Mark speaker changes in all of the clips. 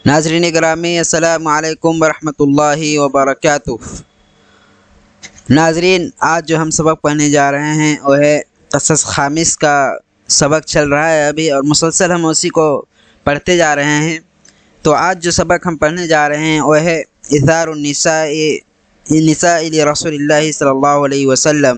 Speaker 1: ناظرین گرامی، السلام علیکم ورحمۃ اللہ وبرکاتہ۔ ناظرین، آج جو ہم سبق پڑھنے جا رہے ہیں وہ ہے قصص خامس کا سبق چل رہا ہے ابھی، اور مسلسل ہم اسی کو پڑھتے جا رہے ہیں۔ تو آج جو سبق ہم پڑھنے جا رہے ہیں وہ ہے اظہار النساء رسول اللہ صلی اللہ علیہ وسلم،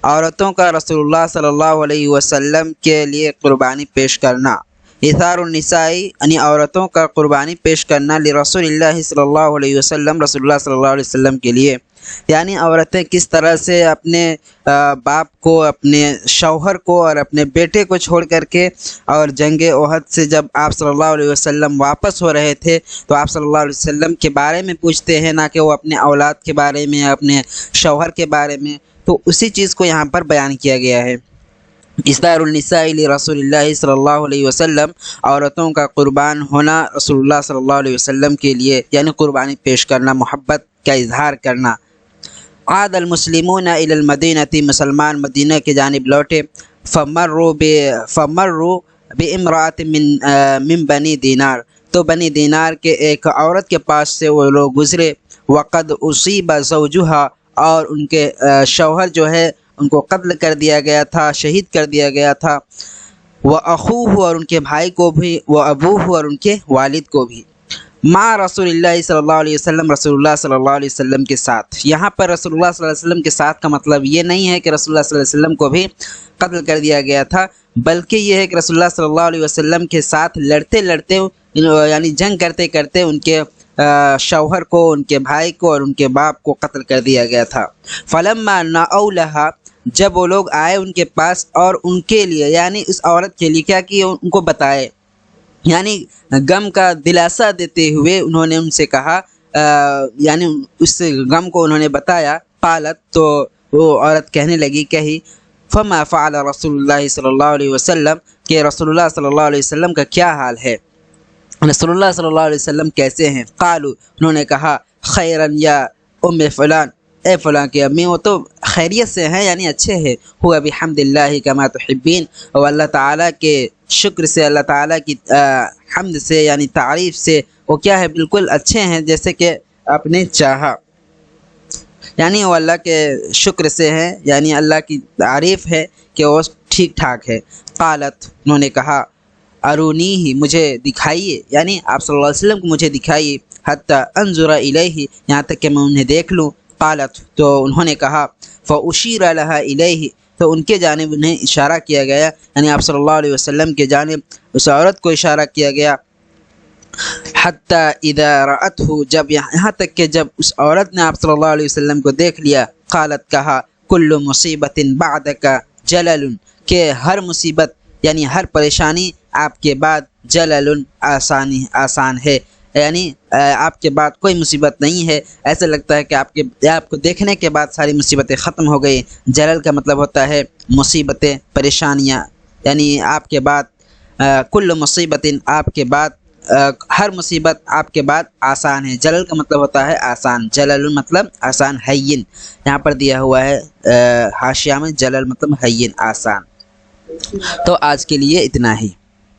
Speaker 1: عورتوں کا رسول اللہ صلی اللہ علیہ وسلم کے لیے قربانی پیش کرنا۔ اظہار النساء یعنی عورتوں کا قربانی پیش کرنا لرسول اللہ صلی اللہ علیہ وسلم، رسول اللہ صلی اللہ علیہ وسلم کے لیے، یعنی عورتیں کس طرح سے اپنے باپ کو، اپنے شوہر کو اور اپنے بیٹے کو چھوڑ کر کے، اور جنگ احد سے جب آپ صلی اللہ علیہ وسلم واپس ہو رہے تھے تو آپ صلی اللہ علیہ وسلم کے بارے میں پوچھتے ہیں، نہ کہ وہ اپنے اولاد کے بارے میں، اپنے شوہر کے بارے میں۔ تو اسی چیز کو یہاں پر بیان کیا گیا ہے۔ اظہار النساء رسول اللہ صلی اللہ علیہ وسلم، عورتوں کا قربان ہونا رسول اللہ صلی اللہ علیہ وسلم کے لیے، یعنی قربانی پیش کرنا، محبت کا اظہار کرنا۔ عاد المسلمون الی المدینہ، مسلمان مدینہ کی جانب لوٹے، فمروا بامرأۃ من بنی دینار، تو بنی دینار کے ایک عورت کے پاس سے وہ لوگ گزرے، وقد اصیب زوجہا، اور ان کے شوہر جو ہے ان کو قتل کر دیا گیا تھا، شہید کر دیا گیا تھا، وَأَخُوهُ، اور ان کے بھائی کو بھی، وَأَبُوهُ، اور ان کے والد کو بھی، مع رسول اللہ صلی اللہ علیہ وسلم، رسول اللہ صلی اللہ علیہ وسلم کے ساتھ۔ یہاں پر رسول اللہ صلی اللہ علیہ وسلم کے ساتھ کا مطلب یہ نہیں ہے کہ رسول اللہ صلی اللہ علیہ وسلم کو بھی قتل کر دیا گیا تھا، بلکہ یہ ہے کہ رسول اللہ صلی اللہ علیہ وسلم کے ساتھ لڑتے لڑتے، یعنی جنگ کرتے کرتے ان کے شوہر کو، ان کے بھائی کو اور ان کے باپ کو قتل کر دیا گیا تھا۔ فلما نأوا لها، جب وہ لوگ آئے ان کے پاس اور ان کے لیے، یعنی اس عورت کے لیے کیا کیا، ان کو بتائے، یعنی غم کا دلاسا دیتے ہوئے انہوں نے ان سے کہا، یعنی اس غم کو انہوں نے بتایا۔ قالت، تو وہ عورت کہنے لگی، کہی، فما فعل رسول اللہ صلی اللہ علیہ وسلم، کہ رسول اللہ صلی اللہ علیہ وسلم کا کیا حال ہے، رسول اللہ صلی اللہ علیہ وسلم کیسے ہیں۔ قالوا، انہوں نے کہا، خیرا یا ام فلان، اے فلاں کی امی، وہ تو خیریت سے ہیں، یعنی اچھے ہیں، ہوا بحمد اللہ کما تحبین، اور اللہ تعالیٰ کے شکر سے، اللہ تعالیٰ کی حمد سے، یعنی تعریف سے وہ کیا ہے، بالکل اچھے ہیں جیسے کہ آپ نے چاہا، یعنی وہ اللہ کے شکر سے ہیں، یعنی اللہ کی تعریف ہے کہ وہ ٹھیک ٹھاک ہے۔ قالت، انہوں نے کہا، ارونی ہی، مجھے دکھائیے، یعنی آپ صلی اللہ علیہ وسلم کو مجھے دکھائیے، حتی انظر الیہ، یہاں تک کہ میں انہیں دیکھ لوں۔ قالت، تو انہوں نے کہا، فاشیر لها الیہ، تو ان کے جانب انہیں اشارہ کیا گیا، یعنی آپ صلی اللہ علیہ وسلم کے جانب اس عورت کو اشارہ کیا گیا۔ حتی اذا رأته، جب یہاں تک کہ جب اس عورت نے آپ صلی اللہ علیہ وسلم کو دیکھ لیا، قالت، کہا، کل مصیبت بعدک جلل، کہ ہر مصیبت یعنی ہر پریشانی آپ کے بعد جلل، آسان ہے، یعنی آپ کے بعد کوئی مصیبت نہیں ہے، ایسا لگتا ہے کہ آپ کو دیکھنے کے بعد ساری مصیبتیں ختم ہو گئی۔ جلل کا مطلب ہوتا ہے مصیبتیں، پریشانیاں، یعنی آپ کے بعد کل مصیبت، آپ کے بعد ہر مصیبت آپ کے بعد آسان ہے۔ جلل کا مطلب ہوتا ہے آسان، جلل مطلب آسان، ہین یہاں پر دیا ہوا ہے حاشیہ میں، جلل مطلب ہین، آسان۔ تو آج کے لیے اتنا ہی۔